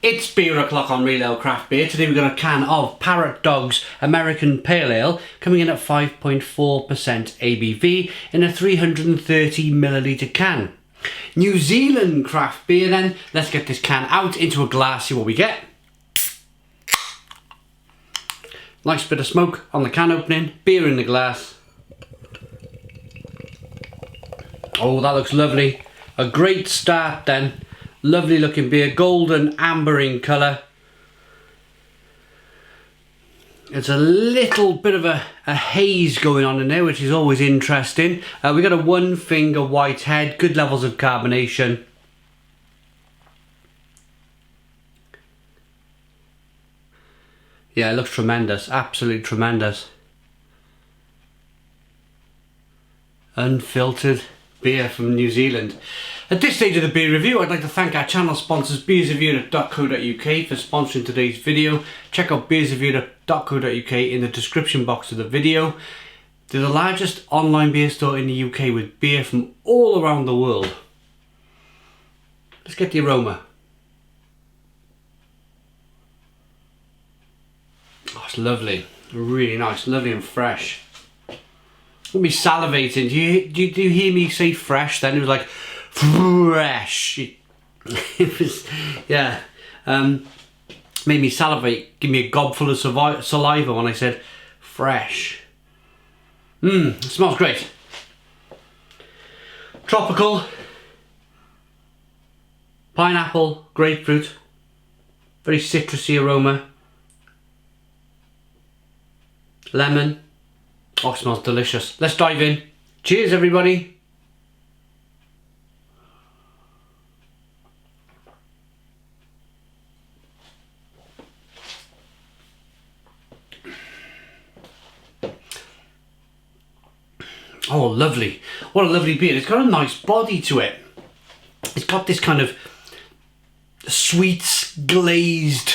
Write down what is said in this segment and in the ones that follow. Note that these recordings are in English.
It's beer o'clock on Real Ale Craft Beer. Today we've got a can of Parrotdog's American Pale Ale coming in at 5.4% ABV in a 330ml can. New Zealand craft beer then. Let's get this can out into a glass, see what we get. Nice bit of smoke on the can opening, beer in the glass. Oh, that looks lovely. A great start then. Lovely looking beer, golden amber in colour. It's a little bit of a haze going on in there, which is always interesting. We got a 1 finger white head, good levels of carbonation. Yeah, it looks tremendous, absolutely tremendous. Unfiltered beer from New Zealand. At this stage of the beer review, I'd like to thank our channel sponsors beersofeurope.co.uk for sponsoring today's video. Check out beersofeurope.co.uk in the description box of the video. They're the largest online beer store in the UK with beer from all around the world. Let's get the aroma. Oh, it's lovely, really nice, lovely and fresh. I'll be salivating. Do you hear me say fresh then? It was like fresh. It was, yeah. Made me salivate. Give me a gob full of saliva when I said fresh. It smells great. Tropical. Pineapple, grapefruit. Very citrusy aroma. Lemon. Oh, it smells delicious. Let's dive in. Cheers, everybody. Oh, lovely. What a lovely beer. It's got a nice body to it. It's got this kind of sweet, glazed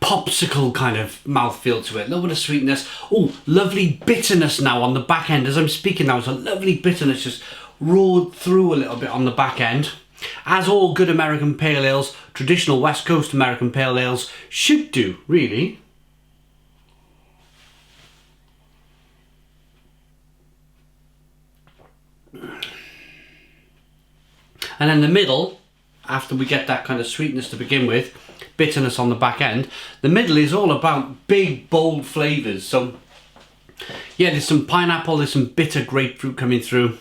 popsicle kind of mouthfeel to it. A little bit of sweetness. Oh, lovely bitterness now on the back end. As I'm speaking now, it's a lovely bitterness just roared through a little bit on the back end. As all good American pale ales, traditional West Coast American pale ales should do, really. And in the middle, after we get that kind of sweetness to begin with, bitterness on the back end, the middle is all about big, bold flavours. So, yeah, there's some pineapple, there's some bitter grapefruit coming through.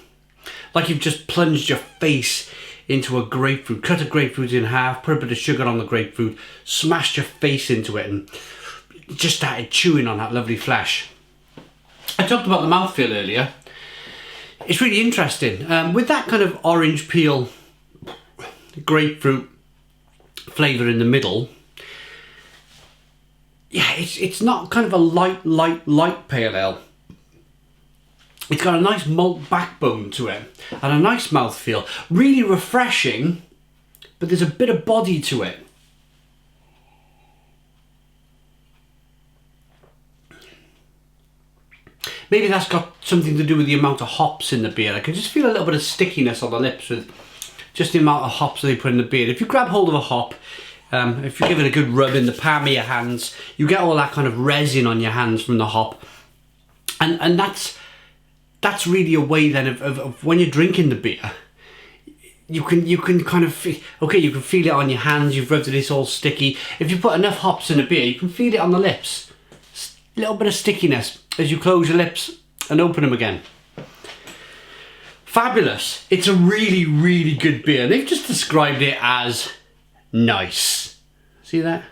Like you've just plunged your face into a grapefruit, cut a grapefruit in half, put a bit of sugar on the grapefruit, smashed your face into it and just started chewing on that lovely flesh. I talked about the mouthfeel earlier. It's really interesting. With that kind of orange peel, grapefruit flavour in the middle, yeah, it's not kind of a light pale ale. It's got a nice malt backbone to it and a nice mouthfeel. Really refreshing, but there's a bit of body to it. Maybe that's got something to do with the amount of hops in the beer. I can just feel a little bit of stickiness on the lips with just the amount of hops that they put in the beer. If you grab hold of a hop, if you give it a good rub in the palm of your hands, you get all that kind of resin on your hands from the hop. And that's really a way then of when you're drinking the beer, you can kind of feel, okay, you can feel it on your hands, you've rubbed it, it's all sticky. If you put enough hops in a beer, you can feel it on the lips. A little bit of stickiness as you close your lips and open them again. Fabulous. It's a really, really good beer. They've just described it as nice. See that?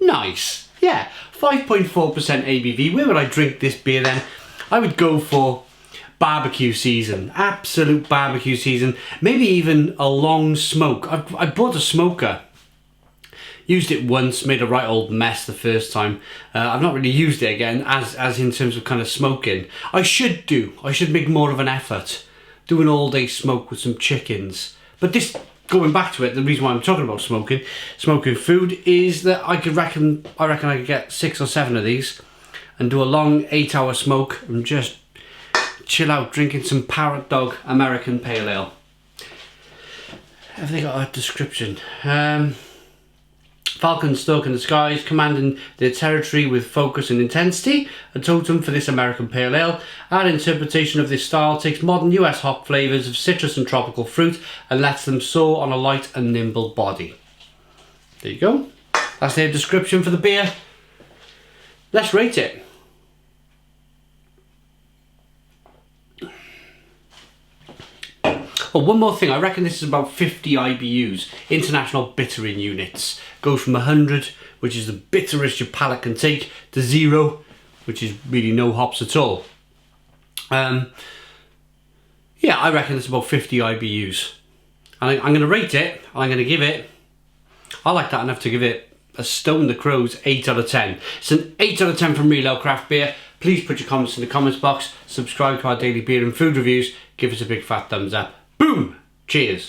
Nice. Yeah, 5.4% ABV. Where would I drink this beer then? I would go for barbecue season. Absolute barbecue season. Maybe even a long smoke. I bought a smoker. Used it once, made a right old mess the first time. I've not really used it again, as in terms of kind of smoking. I should make more of an effort. Do an all day smoke with some chickens. But this, going back to it, the reason why I'm talking about smoking food is that I reckon I could get 6 or 7 of these and do a long 8-hour smoke and just chill out drinking some Parrotdog American Pale Ale. Have they got a description? Falcon stuck in the skies, commanding their territory with focus and intensity. A totem for this American Pale Ale. Our interpretation of this style takes modern US hop flavours of citrus and tropical fruit and lets them soar on a light and nimble body. There you go. That's their description for the beer. Let's rate it. Oh, one more thing, I reckon this is about 50 IBUs, International Bittering Units. Goes from 100, which is the bitterest your palate can take, to 0, which is really no hops at all. Yeah, I reckon it's about 50 IBUs. And I'm going to rate it, I'm going to give it, I like that enough to give it a Stone the Crows 8 out of 10. It's an 8 out of 10 from Real Ale Craft Beer. Please put your comments in the comments box, subscribe to our daily beer and food reviews, give us a big fat thumbs up. Boom! Cheers!